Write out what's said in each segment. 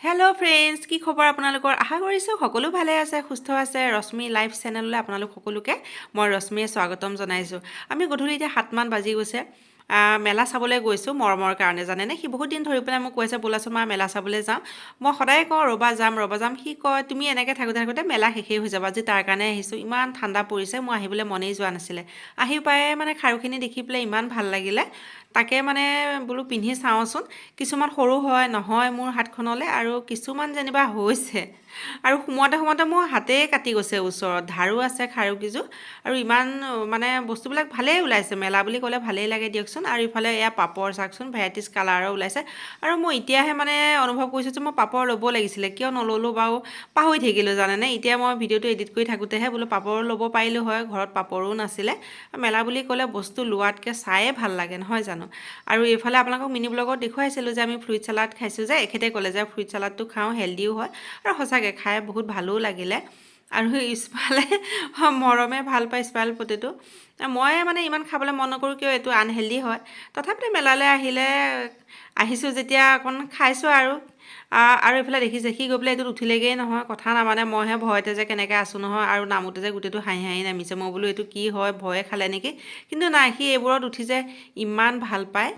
Hello' friends, কি খবৰ আপোনালোকৰ? আশা কৰিছোঁ সকলো ভালে আছে, সুস্থ আছে। ৰশ্মি লাইফ চেনেললৈ আপোনালোক সকলোকে মই ৰশ্মিয়ে স্বাগতম জনাইছোঁ। আমি গধূলি এতিয়া 7মান বাজি গৈছে। মেলা চাবলৈ গৈছোঁ মৰমৰ কাৰণে, জানেনে? সি বহুত দিন ধৰি পেলাই মোক কৈছে ব'লাচোন মা মেলা চাবলৈ যাওঁ। মই সদায় কওঁ ৰ'বা যাম। সি কয় তুমি এনেকৈ থাকোঁতে মেলা শেষেই হৈ যাব। আজি তাৰ কাৰণে আহিছোঁ। ইমান ঠাণ্ডা পৰিছে, মই আহিবলৈ মনেই যোৱা নাছিলে। আহি পাই মানে খাৰুখিনি দেখি পেলাই ইমান ভাল লাগিলে। তাকে মানে বোলো পিন্ধি চাওঁচোন। কিছুমান সৰু হয় নহয় মোৰ হাতখনলৈ, আৰু কিছুমান যেনিবা হৈছে। আৰু সোমোৱাতে মোৰ হাতেই কাটি গৈছে ওচৰত। ধাৰো আছে খাৰুকেইযোৰ, আৰু ইমান মানে বস্তুবিলাক ভালেই ওলাইছে। মেলা বুলি ক'লে ভালেই লাগে দিয়কচোন। আৰু ইফালে এয়া পাপৰ চাওকচোন, ভেৰাইটিজ কালাৰৰ ওলাইছে। আৰু মই এতিয়াহে মানে অনুভৱ কৰিছোঁ যে মই পাপৰ ল'ব লাগিছিলে, কিয় নল'লোঁ বাৰু, পাহৰি থাকিলোঁ জানেনে। এতিয়া মই ভিডিঅ'টো এডিট কৰি থাকোঁতেহে বোলো পাপৰ ল'ব পাৰিলোঁ হয়, ঘৰত পাপৰো নাছিলে। মেলা বুলি ক'লে বস্তু লোৱাতকৈ চায়ে ভাল লাগে নহয় জানো। আৰু এইফালে আপোনালোকক মিনি ব্লগত দেখুৱাইছিলোঁ যে আমি ফ্ৰুইট চালাড খাইছোঁ যে, এখেতে ক'লে যে ফ্ৰুইট চালাডটো খাওঁ, হেল্ডিও হয়। আৰু সঁচাকৈ খাই বহুত ভালো লাগিলে। আৰু ইফালে মৰমে ভাল পায় স্পাইল পটেটো। মই মানে ইমান খাবলৈ মন নকৰোঁ, কিয় এইটো আনহেল্ডি হয়। তথাপিতো মেলালৈ আহিছোঁ যেতিয়া অকণ খাইছোঁ আৰু এইফালে দেখিছে সি গৈ পেলাই এইটোত উঠিলেগেই নহয়, কথা নামানে। মইহে ভয়তে যে কেনেকৈ আছোঁ নহয়, আৰু নামোতে যে গোটেইটো হাঁহি নামিছে। মই বোলো এইটো কি হয়, ভয়ে খালে নেকি। কিন্তু নাই, সি এইবোৰত উঠি যে ইমান ভাল পায়।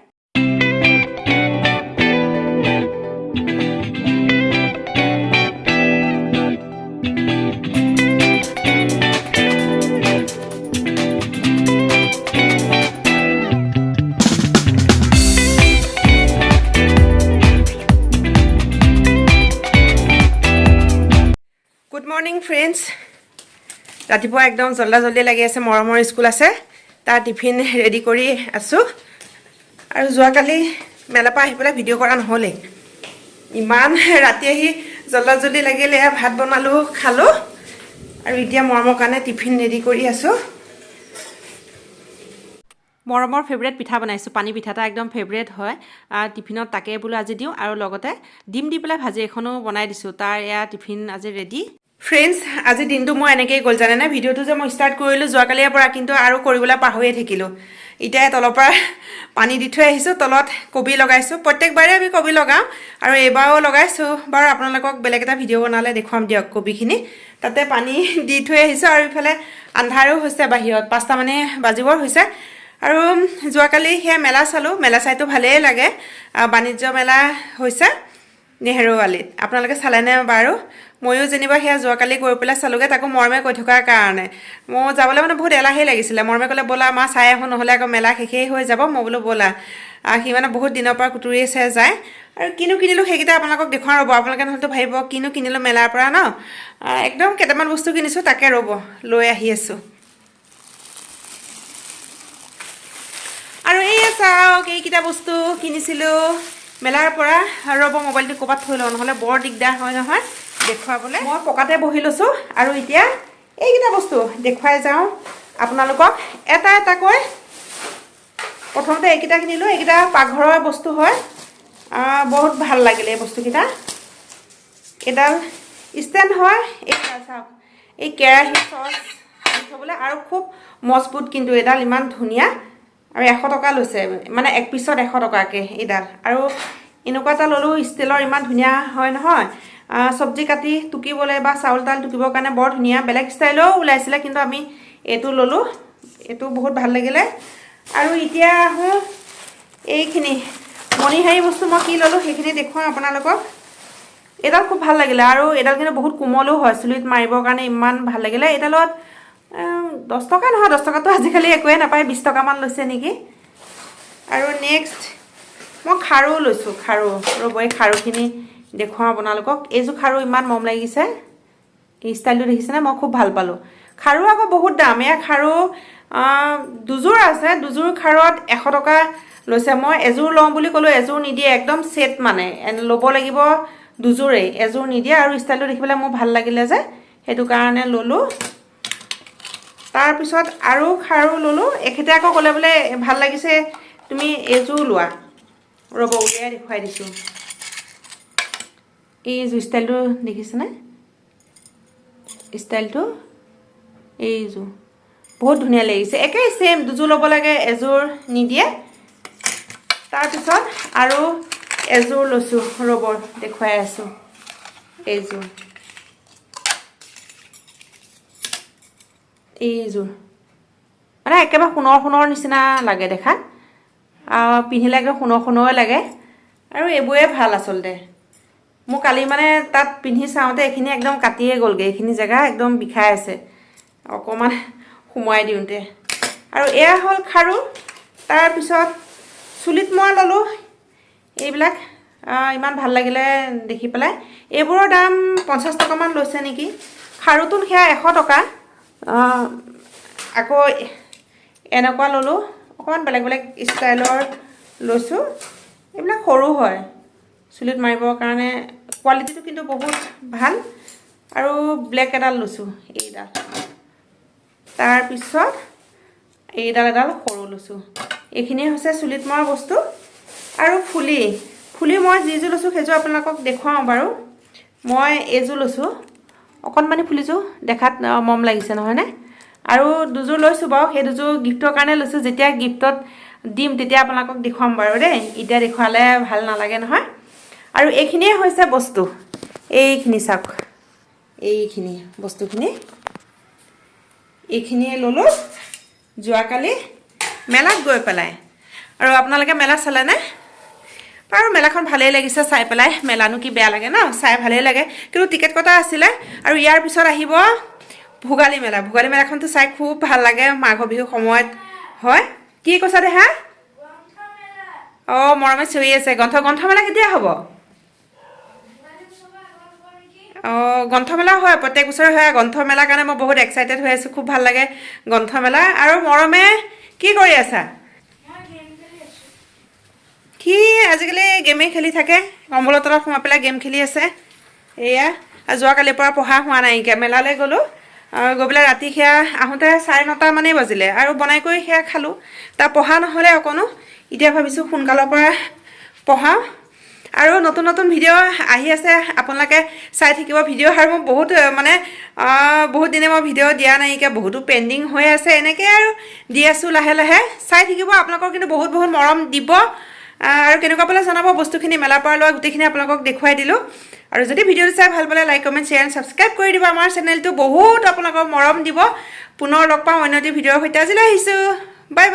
Good morning friends. ৰাতিপুৱা একদম জল্দি লাগি আছে। মৰমৰ স্কুল আছে, তাৰ টিফিন ৰেডি কৰি আছোঁ। আৰু যোৱাকালি মেলাৰ পৰা আহি পেলাই ভিডিঅ' কৰা নহ'লেই, ইমান ৰাতি আহি জল্দি লাগিলে। ভাত বনালোঁ, খালোঁ, আৰু এতিয়া মৰমৰ কাৰণে টিফিন ৰেডি কৰি আছোঁ। মৰমৰ ফেভৰেট পিঠা বনাইছোঁ, পানী পিঠা এটা একদম ফেভৰেট হয়। টিফিনত তাকে বোলো আজি দিওঁ, আৰু লগতে ডিম দি পেলাই ভাজি এখনো বনাই দিছোঁ। তাৰ এয়া টিফিন আজি ৰেডি। ফ্ৰেণ্ডছ, আজি দিনটো মই এনেকৈয়ে গ'ল জানেনে। ভিডিঅ'টো যে মই ষ্টাৰ্ট কৰিলোঁ যোৱাকালিৰ পৰা, কিন্তু আৰু কৰিবলৈ পাহৰিয়ে থাকিলোঁ। এতিয়া তলৰ পৰা পানী দি থৈ আহিছোঁ, তলত কবি লগাইছোঁ। প্ৰত্যেকবাৰে আমি কবি লগাওঁ, আৰু এইবাৰো লগাইছোঁ। বাৰু আপোনালোকক বেলেগ এটা ভিডিঅ' বনালে দেখুৱাম দিয়ক কবিখিনি। তাতে পানী দি থৈ আহিছোঁ, আৰু ইফালে আন্ধাৰো হৈছে বাহিৰত, 5টামানে বাজিবৰ হৈছে। আৰু যোৱাকালি সেয়া মেলা চালোঁ। মেলা চাইতো ভালেই লাগে। বাণিজ্য মেলা হৈছে নেহেৰুৱালীত। আপোনালোকে চালেনে বাৰু? ময়ো যেনিবা সেয়া যোৱাকালি গৈ পেলাই চালোঁগৈ, তাকো মৰমে কৈ থকাৰ কাৰণে। মোৰ যাবলৈ মানে বহুত এলাহেই লাগিছিলে। মৰমে ক'লে ব'লা মা চাই আহোঁ, নহ'লে আকৌ মেলা শেষেই হৈ যাব। মই বোলো ব'লা। সি মানে বহুত দিনৰ পৰা কুটুৰি চাই যায়। আৰু কিনো কিনিলোঁ সেইকেইটা আপোনালোকক দেখুৱাওঁ ৰ'ব। আপোনালোকে নহ'লেতো ভাবিব কিনো কিনিলোঁ মেলাৰ পৰা ন। একদম কেইটামান বস্তু কিনিছোঁ, তাকে ৰ'ব লৈ আহি আছোঁ। আৰু এইয়া চাওক, এইকেইটা বস্তু কিনিছিলোঁ মেলাৰ পৰা। ৰ'ব মোবাইলটো ক'ৰবাত থৈ লওঁ, নহ'লে বৰ দিগদাৰ হয় নহয় দেখুৱাবলৈ। মই পকাতে বহি লৈছোঁ, আৰু এতিয়া এইকেইটা বস্তু দেখুৱাই যাওঁ আপোনালোকক এটা এটাকৈ। প্ৰথমতে এইকেইটা কিনিলোঁ। এইকেইটা পাকঘৰৰ বস্তু হয়। বহুত ভাল লাগিলে এই বস্তুকেইটা। এইডাল ষ্টেণ্ড হয়। এইডাল চাওক, এই কেৰাহী চচ থ'বলৈ, আৰু খুব মজবুত কিন্তু এইডাল, ইমান ধুনীয়া। আৰু 100 টকা লৈছে, মানে এক পিছত 100 টকাকৈ এইডাল। আৰু এনেকুৱা এটা ল'লোঁ ষ্টিলৰ, ইমান ধুনীয়া হয় নহয়। চব্জি কাটি টুকিবলৈ বা চাউল তাউল টুকিবৰ কাৰণে বৰ ধুনীয়া। বেলেগ ষ্টাইলেও ওলাইছিলে, কিন্তু আমি এইটো ল'লোঁ। এইটো বহুত ভাল লাগিলে। আৰু এতিয়া আহোঁ এইখিনি মণিহাৰী বস্তু মই কি ল'লোঁ সেইখিনি দেখুৱাওঁ আপোনালোকক। এইডাল খুব ভাল লাগিলে, আৰু এইডাল কিন্তু বহুত কোমলো হয়, চুলিত মাৰিবৰ কাৰণে ইমান ভাল লাগিলে। এইডালত 10 টকা নহয়, 10 টকাটো আজিকালি একোৱে নাপায়, 20 টকামান লৈছে নেকি। আৰু নেক্সট মই খাৰু লৈছোঁ। খাৰু ৰ'ব, এই খাৰুখিনি দেখুৱাওঁ আপোনালোকক। এইযোৰ খাৰু ইমান মৰম লাগিছে, এই ষ্টাইলটো দেখিছেনে? মই খুব ভাল পালোঁ। খাৰু আকৌ বহুত দাম। এয়া খাৰু দুযোৰ আছে, দুযোৰ খাৰুত 100 টকা লৈছে। মই এযোৰ লওঁ বুলি ক'লোঁ, এযোৰ নিদিয়ে, একদম ছেট মানে ল'ব লাগিব দুযোৰেই, এযোৰ নিদিয়ে। আৰু ষ্টাইলটো দেখিবলৈ মোৰ ভাল লাগিলে যে, সেইটো কাৰণে ল'লোঁ। তাৰপিছত আৰু খাৰু ল'লোঁ। এখেতে আকৌ ক'লে বোলে ভাল লাগিছে তুমি এইযোৰ লোৱা। ৰ'ব উলিয়াই দেখুৱাই দিছোঁ। এইযোৰ ষ্টাইলটো দেখিছেনে? ষ্টাইলটো এইযোৰ বহুত ধুনীয়া লাগিছে। একেই ছেইম, দুযোৰ ল'ব লাগে, এযোৰ নিদিয়ে। তাৰপিছত আৰু এযোৰ লৈছোঁ, ৰ'ব দেখুৱাই আছোঁ। এইযোৰ মানে একেবাৰে সোণৰ নিচিনা লাগে দেখাত পিন্ধিলে একদম সোণৰ লাগে আৰু এইবোৰে ভাল আচলতে মোৰ কালি মানে তাত পিন্ধি চাওঁতে এইখিনি একদম কাটিয়ে গ'লগে এইখিনি জেগা একদম বিষাই আছে অকমান সুমুৱাই দিওঁতে আৰু এয়া হ'ল খাৰু তাৰ পিছত চুলিত মই ললো এইবিলাক ইমান ভাল লাগিলে দেখি পেলাই এইবোৰৰ দাম 50 টকা মান লৈছে নেকি খাৰুটোন সেয়া 100 টকা আকৌ এনেকুৱা ললো অকমান বেলেগ ষ্টাইলৰ লৈছো এইবিলাক সৰু হয় চুলিত মাৰিবৰ কাৰণে কোৱালিটিটো কিন্তু বহুত ভাল আৰু ব্লেক এডাল লৈছো এইডাল তাৰ পিছত এইডাল সৰু লৈছো এইখিনি হৈছে চুলিত মৰা বস্তু আৰু ফুলি মই যিযোৰ লৈছো সেইযোৰ আপোনালোকক দেখুৱাও বাৰু মই এইযোৰ লৈছো অকণমানি ফুলিযোৰ দেখাত মম লাগিছে নহয় নে আৰু দুযোৰ লৈছো বাৰু সেই দুযোৰ গিফ্টৰ কাৰণে লৈছো যেতিয়া গিফ্টত দিম তেতিয়া আপোনালোকক দেখুৱাম বাৰু দেই এতিয়া দেখুৱালে ভাল নালাগে নহয় আৰু এইখিনিয়ে হৈছে বস্তু এইখিনি চাওক এইখিনি বস্তুখিনি এইখিনিয়ে ললো যোৱাকালি মেলাত গৈ পেলাই আৰু আপোনালোকে মেলা চালে নে আৰু মেলাখন ভালেই লাগিছে চাই পেলাই মেলানো কি বেয়া লাগে ন চাই ভালেই লাগে কিন্তু টিকেট কটা আছিলে আৰু ইয়াৰ পিছত আহিব ভোগালী মেলাখনতো চাই খুব ভাল লাগে মাঘ বিহু সময়ত হয় কি কৈছা দে হা মৰমে চিঞৰি আছে গ্ৰন্থ মেলা কেতিয়া হ'ব গ্ৰন্থমেলা হয় প্ৰত্যেক বছৰে হয় গ্ৰন্থমেলাৰ কাৰণে মই বহুত এক্সাইটেড হৈ আছো খুব ভাল লাগে গ্ৰন্থমেলা আৰু মৰমে কি কৰি আছা কি আজিকালি গেমে খেলি থাকে কম্বলৰ তলত সোমাই পেলাই গেম খেলি আছে এয়া যোৱাকালিৰ পৰা পঢ়া হোৱা নাই মেলালৈ গ'লো গৈ পেলাই ৰাতি সেয়া আহোঁতে 9:30 মানেই বাজিলে আৰু বনাই কৰি সেয়া খালোঁ তাৰ পঢ়া নহ'লে অকণো এতিয়া ভাবিছোঁ সোনকালৰ পৰা পঢ়াওঁ আৰু নতুন ভিডিঅ' আহি আছে আপোনালোকে চাই থাকিব ভিডিঅ' আৰু মই বহুত মানে বহুত দিনে মই ভিডিঅ' দিয়া নাইকিয়া বহুতো পেণ্ডিং হৈ আছে এনেকৈ আৰু দি আছোঁ লাহে চাই থাকিব আপোনালোকৰ কিন্তু বহুত মৰম দিব আৰু কেনেকুৱা পালে জনাব বস্তুখিনি মেলাৰ পৰা লোৱা গোটেইখিনি আপোনালোকক দেখুৱাই দিলোঁ আৰু যদি ভিডিঅ'টো চাই ভাল পালে লাইক কমেণ্ট শ্বেয়াৰ ছাবস্ক্ৰাইব কৰি দিব আমাৰ চেনেলটো বহুত আপোনালোকক মৰম দিব পুনৰ লগ পাম অন্য এটি ভিডিঅ'ৰ সৈতে আজিলৈ আহিছোঁ বাই